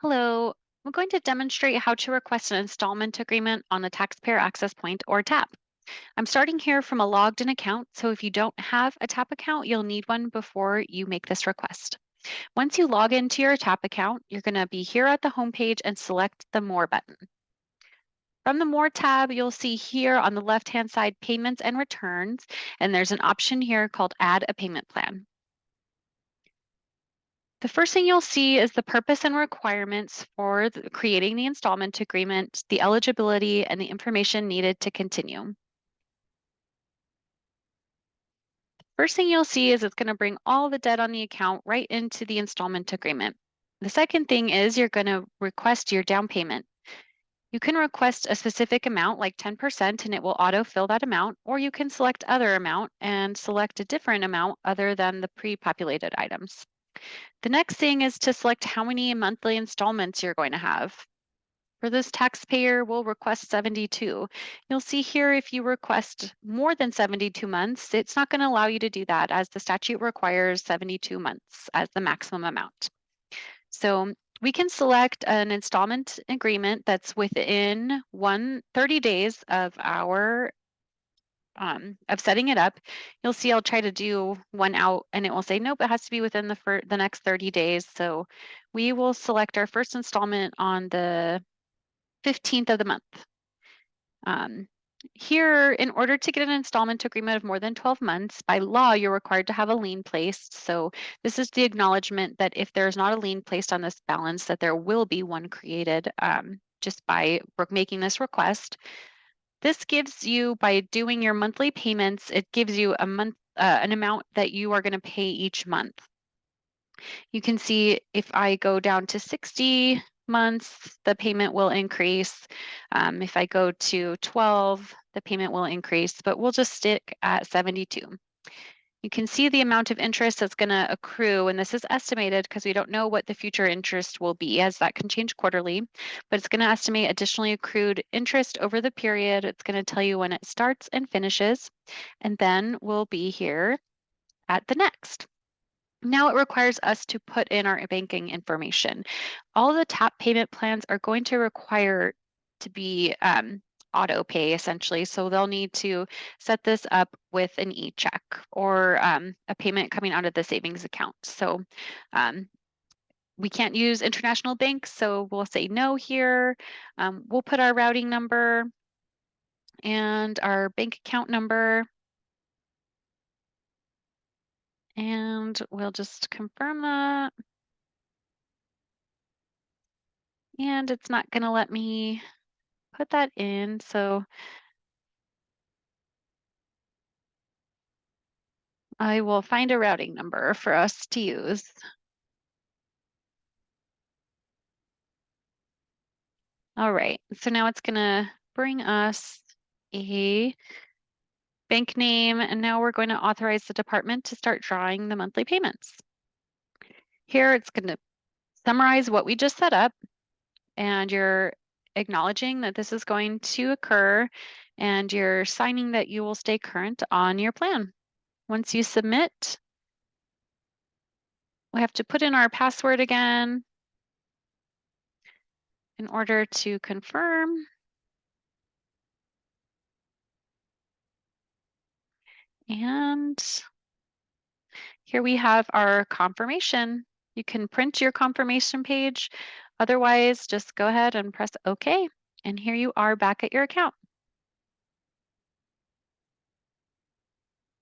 Hello, I'm going to demonstrate how to request an installment agreement on the Taxpayer Access Point or TAP. I'm starting here from a logged in account, so if you don't have a TAP account, you'll need one before you make this request. Once you log into your TAP account, you're going to be here at the home page and select the More button. From the More tab, you'll see here on the left-hand side Payments and Returns, and there's an option here called Add a Payment Plan. The first thing you'll see is the purpose and requirements for creating the installment agreement, the eligibility, and the information needed to continue. First thing you'll see is it's going to bring all the debt on the account right into the installment agreement. The second thing is you're going to request your down payment. You can request a specific amount like 10% and it will autofill that amount, or you can select other amount and select a different amount other than the pre-populated items. The next thing is to select how many monthly installments you're going to have. For this taxpayer, we'll request 72. You'll see here if you request more than 72 months, it's not going to allow you to do that as the statute requires 72 months as the maximum amount. So we can select an installment agreement that's within 30 days of our of setting it up. You'll see I'll try to do one out and it will say, nope, it has to be within the next 30 days. So we will select our first installment on the 15th of the month. Here, in order to get an installment agreement of more than 12 months, by law, you're required to have a lien placed. So this is the acknowledgement that if there's not a lien placed on this balance, that there will be one created just by making this request. This gives you, by doing your monthly payments, it gives you a month, an amount that you are going to pay each month. You can see if I go down to 60 months, the payment will increase. If I go to 12, the payment will increase, but we'll just stick at 72. You can see the amount of interest that's going to accrue, and this is estimated because we don't know what the future interest will be, as that can change quarterly, but it's going to estimate additionally accrued interest over the period. It's going to tell you when it starts and finishes, and then we'll be here at the next. Now it requires us to put in our banking information. All the TAP payment plans are going to require to be auto pay essentially. So they'll need to set this up with an e-check or a payment coming out of the savings account. So we can't use international banks, so we'll say no here. We'll put our routing number and our bank account number. And we'll just confirm that. And it's not going to let me put that in. So I will find a routing number for us to use. All right, so now it's going to bring us a bank name, and now we're going to authorize the department to start drawing the monthly payments. Here it's going to summarize what we just set up, and you're acknowledging that this is going to occur, and you're signing that you will stay current on your plan. Once you submit, we have to put in our password again in order to confirm. And here we have our confirmation. You can print your confirmation page. Otherwise, just go ahead and press OK. And here you are back at your account.